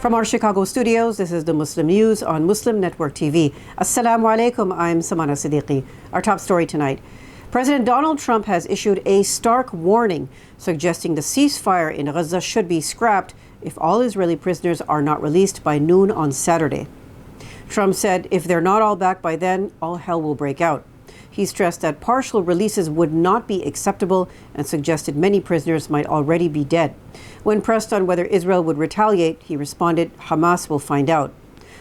From our Chicago studios, this is the Muslim News on Muslim Network TV. Assalamu alaikum, I'm Samana, Siddiqui. Our top story tonight. President Donald Trump has issued a stark warning suggesting the ceasefire in Gaza should be scrapped if all Israeli prisoners are not released by noon on Saturday. Trump said if they're not all back by then, all hell will break out. He stressed that partial releases would not be acceptable and suggested many prisoners might already be dead. When pressed on whether Israel would retaliate, he responded, Hamas will find out.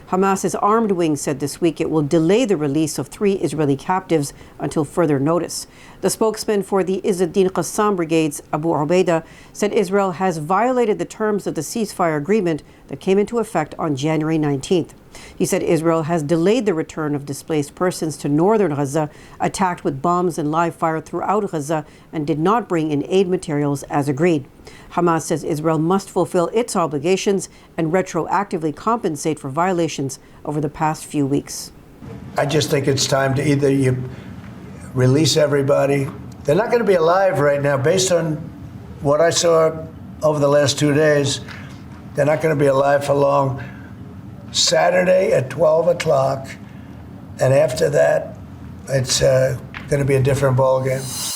Hamas's armed wing said this week it will delay the release of 3 Israeli captives until further notice. The spokesman for the Izz ad-Din Qassam brigades, Abu Ubaidah, said Israel has violated the terms of the ceasefire agreement that came into effect on January 19th. He said Israel has delayed the return of displaced persons to northern Gaza, attacked with bombs and live fire throughout Gaza, and did not bring in aid materials as agreed. Hamas says Israel must fulfill its obligations and retroactively compensate for violations over the past few weeks. I just think it's time to either you release everybody. They're not going to be alive right now. Based on what I saw over the last 2 days, they're not going to be alive for long. Saturday at 12 o'clock, and after that, it's going to be a different ballgame.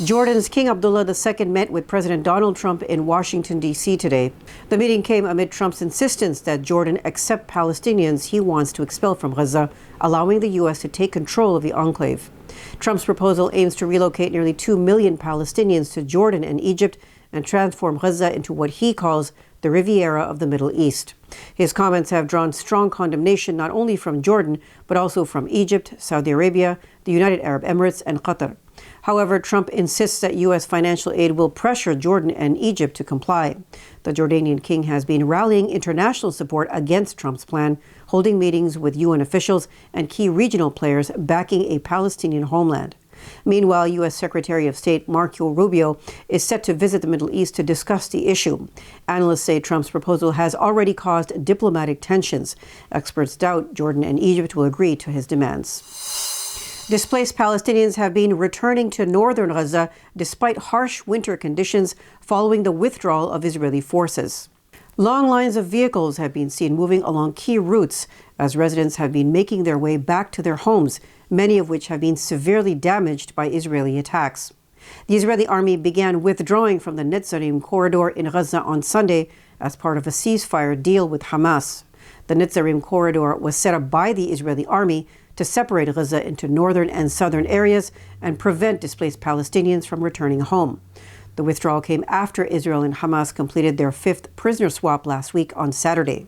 Jordan's King Abdullah II met with President Donald Trump in Washington, D.C. today. The meeting came amid Trump's insistence that Jordan accept Palestinians he wants to expel from Gaza, allowing the U.S. to take control of the enclave. Trump's proposal aims to relocate nearly 2 million Palestinians to Jordan and Egypt and transform Gaza into what he calls the Riviera of the Middle East. His comments have drawn strong condemnation not only from Jordan, but also from Egypt, Saudi Arabia, the United Arab Emirates, and Qatar. However, Trump insists that U.S. financial aid will pressure Jordan and Egypt to comply. The Jordanian king has been rallying international support against Trump's plan, holding meetings with UN officials and key regional players backing a Palestinian homeland. Meanwhile, U.S. Secretary of State Marco Rubio is set to visit the Middle East to discuss the issue. Analysts say Trump's proposal has already caused diplomatic tensions. Experts doubt Jordan and Egypt will agree to his demands. Displaced Palestinians have been returning to northern Gaza despite harsh winter conditions following the withdrawal of Israeli forces. Long lines of vehicles have been seen moving along key routes as residents have been making their way back to their homes, many of which have been severely damaged by Israeli attacks. The Israeli army began withdrawing from the Netzarim corridor in Gaza on Sunday as part of a ceasefire deal with Hamas. The Netzarim corridor was set up by the Israeli army to separate Gaza into northern and southern areas and prevent displaced Palestinians from returning home. The withdrawal came after Israel and Hamas completed their 5th prisoner swap last week on Saturday.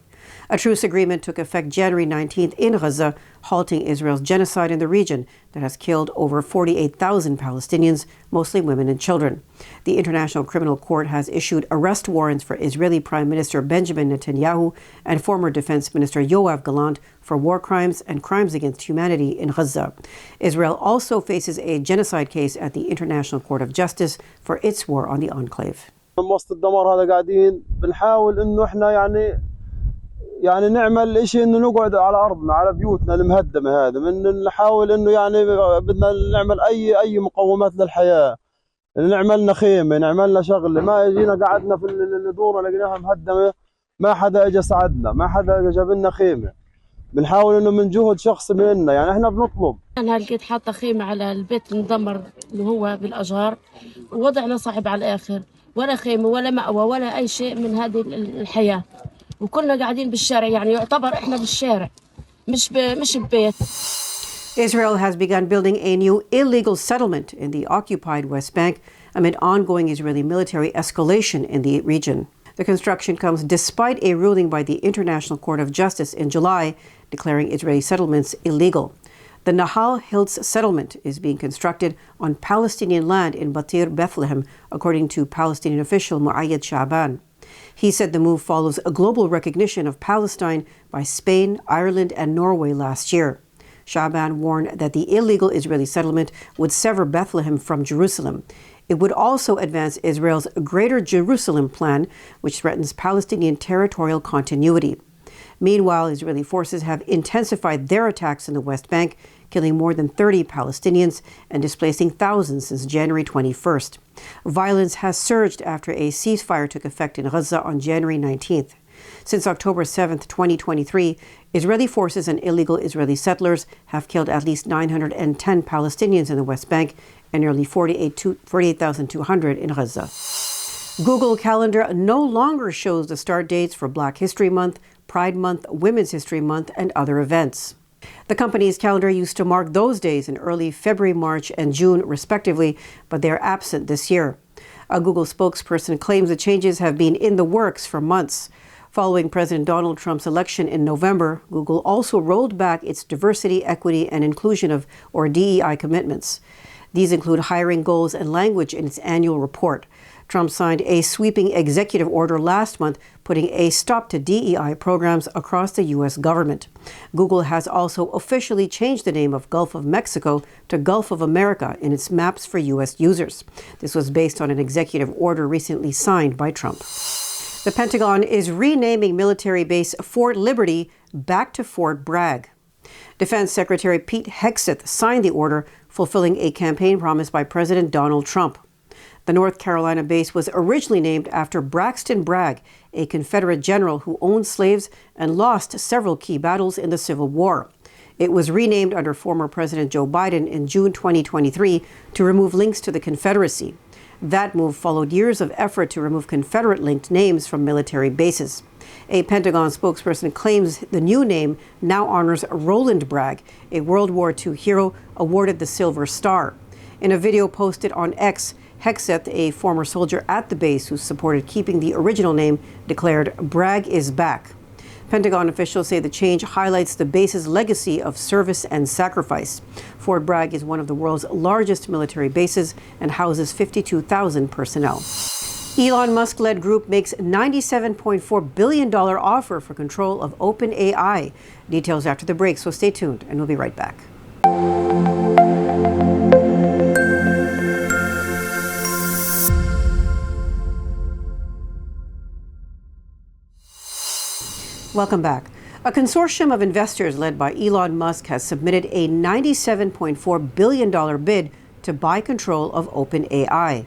A truce agreement took effect January 19th in Gaza, halting Israel's genocide in the region that has killed over 48,000 Palestinians, mostly women and children. The International Criminal Court has issued arrest warrants for Israeli Prime Minister Benjamin Netanyahu and former Defense Minister Yoav Gallant for war crimes and crimes against humanity in Gaza. Israel also faces a genocide case at the International Court of Justice for its war on the enclave. يعني نعمل شيء انه نقعد على ارضنا على بيوتنا المهدمه هذا من نحاول انه يعني بدنا نعمل اي مقومات للحياه نعمل لنا خيمه نعمل لنا شغله ما جينا قعدنا في الدوره لقيناها مهدمه ما حدا اجى ساعدنا ما حدا جاب لنا خيمه بنحاول انه من جهد شخصي منا يعني احنا بنطلب انا لقيت حاطه خيمه على البيت المدمر اللي هو بالاشجار ووضعنا صعب على الاخر ولا خيمه ولا مأوى ولا اي شيء من هذه الحياه وكلنا قاعدين بالشارع يعني يعتبر احنا بالشارع مش ببيت. Israel has begun building a new illegal settlement in the occupied West Bank amid ongoing Israeli military escalation in the region. The construction comes despite a ruling by the International Court of Justice in July declaring Israeli settlements illegal. The Nahal Hills settlement is being constructed on Palestinian land in Batir, Bethlehem, according to Palestinian official Muayyad Sha'ban. He said the move follows a global recognition of Palestine by Spain, Ireland, and Norway last year. Sha'ban warned that the illegal Israeli settlement would sever Bethlehem from Jerusalem. It would also advance Israel's Greater Jerusalem plan, which threatens Palestinian territorial continuity. Meanwhile, Israeli forces have intensified their attacks in the West Bank, killing more than 30 Palestinians and displacing thousands since January 21st. Violence has surged after a ceasefire took effect in Gaza on January 19th. Since October 7, 2023, Israeli forces and illegal Israeli settlers have killed at least 910 Palestinians in the West Bank and nearly 48,200 in Gaza. Google Calendar no longer shows the start dates for Black History Month, Pride Month, Women's History Month, and other events. The company's calendar used to mark those days in early February, March, and June, respectively, but they are absent this year. A Google spokesperson claims the changes have been in the works for months. Following President Donald Trump's election in November, Google also rolled back its diversity, equity, and inclusion or DEI commitments. These include hiring goals and language in its annual report. Trump signed a sweeping executive order last month, putting a stop to DEI programs across the U.S. government. Google has also officially changed the name of Gulf of Mexico to Gulf of America in its maps for U.S. users. This was based on an executive order recently signed by Trump. The Pentagon is renaming military base Fort Liberty back to Fort Bragg. Defense Secretary Pete Hegseth signed the order, fulfilling a campaign promise by President Donald Trump. The North Carolina base was originally named after Braxton Bragg, a Confederate general who owned slaves and lost several key battles in the Civil War. It was renamed under former President Joe Biden in June 2023 to remove links to the Confederacy. That move followed years of effort to remove Confederate-linked names from military bases. A Pentagon spokesperson claims the new name now honors Roland Bragg, a World War II hero awarded the Silver Star. In a video posted on X, Hegseth, a former soldier at the base who supported keeping the original name, declared, "Bragg is back." Pentagon officials say the change highlights the base's legacy of service and sacrifice. Fort Bragg is one of the world's largest military bases and houses 52,000 personnel. Elon Musk-led group makes $97.4 billion offer for control of OpenAI. Details after the break, so stay tuned, and we'll be right back. Welcome back. A consortium of investors led by Elon Musk has submitted a $97.4 billion bid to buy control of OpenAI.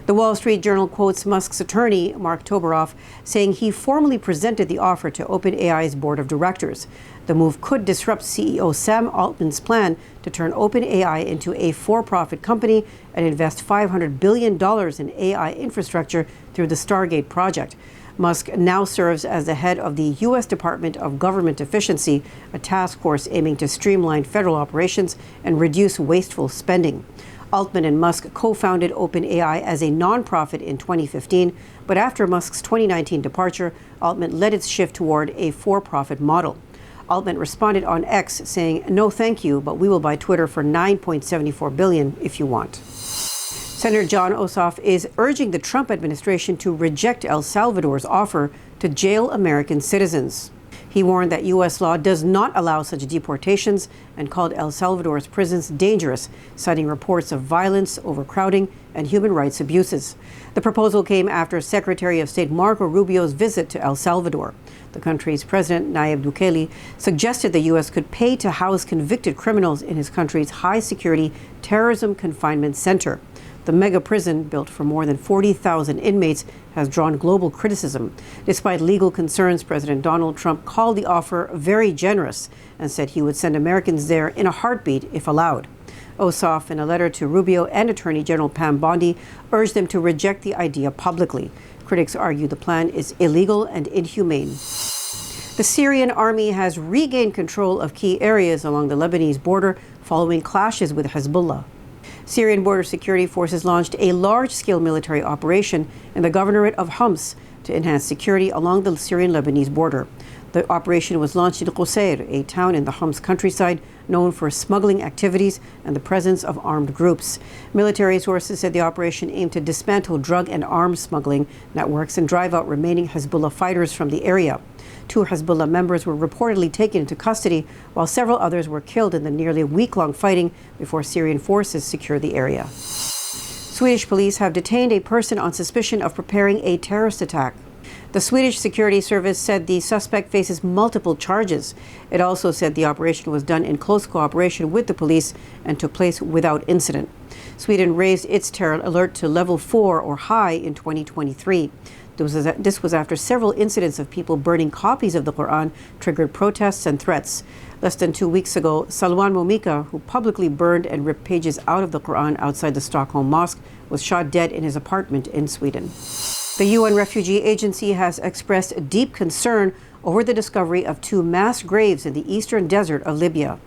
The Wall Street Journal quotes Musk's attorney, Mark Toberoff, saying he formally presented the offer to OpenAI's board of directors. The move could disrupt CEO Sam Altman's plan to turn OpenAI into a for-profit company and invest $500 billion in AI infrastructure through the Stargate project. Musk now serves as the head of the U.S. Department of Government Efficiency, a task force aiming to streamline federal operations and reduce wasteful spending. Altman and Musk co-founded OpenAI as a nonprofit in 2015, but after Musk's 2019 departure, Altman led its shift toward a for-profit model. Altman responded on X saying, "No thank you, but we will buy Twitter for $9.74 billion if you want." Senator John Ossoff is urging the Trump administration to reject El Salvador's offer to jail American citizens. He warned that U.S. law does not allow such deportations and called El Salvador's prisons dangerous, citing reports of violence, overcrowding, and human rights abuses. The proposal came after Secretary of State Marco Rubio's visit to El Salvador. The country's president, Nayib Bukele, suggested the U.S. could pay to house convicted criminals in his country's high-security terrorism confinement center. The mega prison, built for more than 40,000 inmates, has drawn global criticism. Despite legal concerns, President Donald Trump called the offer very generous and said he would send Americans there in a heartbeat if allowed. Ossoff, in a letter to Rubio and Attorney General Pam Bondi, urged them to reject the idea publicly. Critics argue the plan is illegal and inhumane. The Syrian army has regained control of key areas along the Lebanese border following clashes with Hezbollah. Syrian border security forces launched a large-scale military operation in the governorate of Homs to enhance security along the Syrian-Lebanese border. The operation was launched in Qusair, a town in the Homs countryside known for smuggling activities and the presence of armed groups. Military sources said the operation aimed to dismantle drug and arms smuggling networks and drive out remaining Hezbollah fighters from the area. 2 Hezbollah members were reportedly taken into custody, while several others were killed in the nearly week-long fighting before Syrian forces secured the area. Swedish police have detained a person on suspicion of preparing a terrorist attack. The Swedish security service said the suspect faces multiple charges. It also said the operation was done in close cooperation with the police and took place without incident. Sweden raised its terror alert to level 4 or high in 2023. This was after several incidents of people burning copies of the Quran triggered protests and threats. Less than 2 weeks ago, Salwan Momika, who publicly burned and ripped pages out of the Quran outside the Stockholm Mosque, was shot dead in his apartment in Sweden. The UN Refugee Agency has expressed deep concern over the discovery of 2 mass graves in the eastern desert of Libya.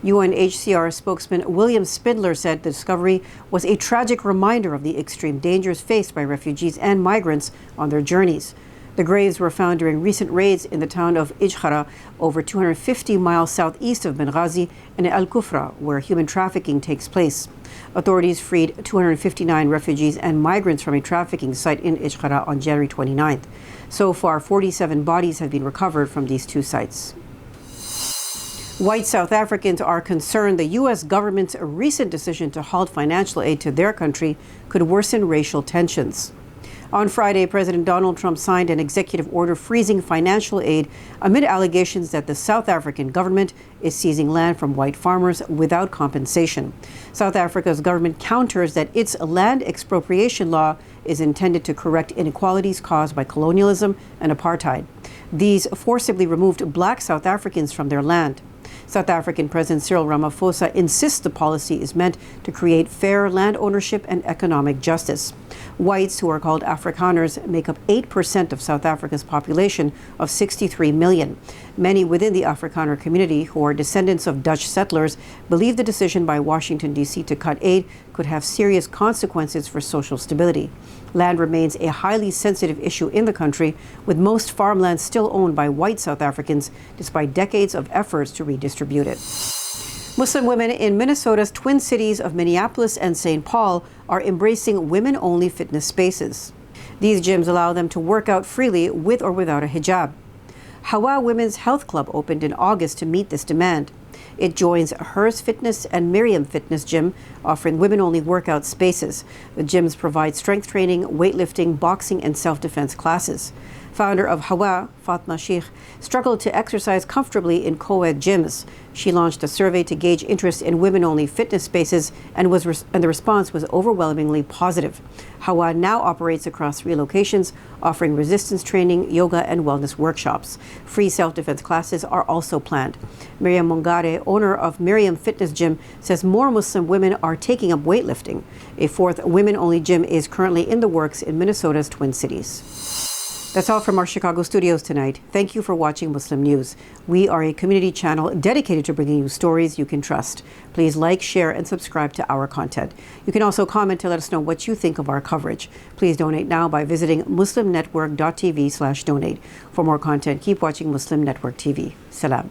UNHCR spokesman William Spindler said the discovery was a tragic reminder of the extreme dangers faced by refugees and migrants on their journeys. The graves were found during recent raids in the town of Ijkhara, over 250 miles southeast of Benghazi, and Al Kufra, where human trafficking takes place. Authorities freed 259 refugees and migrants from a trafficking site in Ijkhara on January 29th. So far, 47 bodies have been recovered from these 2 sites. White South Africans are concerned the U.S. government's recent decision to halt financial aid to their country could worsen racial tensions. On Friday, President Donald Trump signed an executive order freezing financial aid amid allegations that the South African government is seizing land from white farmers without compensation. South Africa's government counters that its land expropriation law is intended to correct inequalities caused by colonialism and apartheid. These forcibly removed black South Africans from their land. South African President Cyril Ramaphosa insists the policy is meant to create fair land ownership and economic justice. Whites, who are called Afrikaners, make up 8% of South Africa's population of 63 million. Many within the Afrikaner community, who are descendants of Dutch settlers, believe the decision by Washington, D.C. to cut aid could have serious consequences for social stability. Land remains a highly sensitive issue in the country, with most farmland still owned by white South Africans, despite decades of efforts to redistribute it. Muslim women in Minnesota's twin cities of Minneapolis and St. Paul are embracing women-only fitness spaces. These gyms allow them to work out freely with or without a hijab. Hawa Women's Health Club opened in August to meet this demand. It joins Hers Fitness and Miriam Fitness Gym, offering women-only workout spaces. The gyms provide strength training, weightlifting, boxing, and self-defense classes. Founder of Hawa, Fatma Sheikh, struggled to exercise comfortably in co-ed gyms. She launched a survey to gauge interest in women-only fitness spaces, and the response was overwhelmingly positive. Hawa now operates across 3 locations, offering resistance training, yoga, and wellness workshops. Free self-defense classes are also planned. Miriam Mongare, owner of Miriam Fitness Gym, says more Muslim women are taking up weightlifting. A 4th women-only gym is currently in the works in Minnesota's Twin Cities. That's all from our Chicago studios tonight. Thank you for watching Muslim News. We are a community channel dedicated to bringing you stories you can trust. Please like, share, and subscribe to our content. You can also comment to let us know what you think of our coverage. Please donate now by visiting muslimnetwork.tv/donate. For more content, keep watching Muslim Network TV. Salam.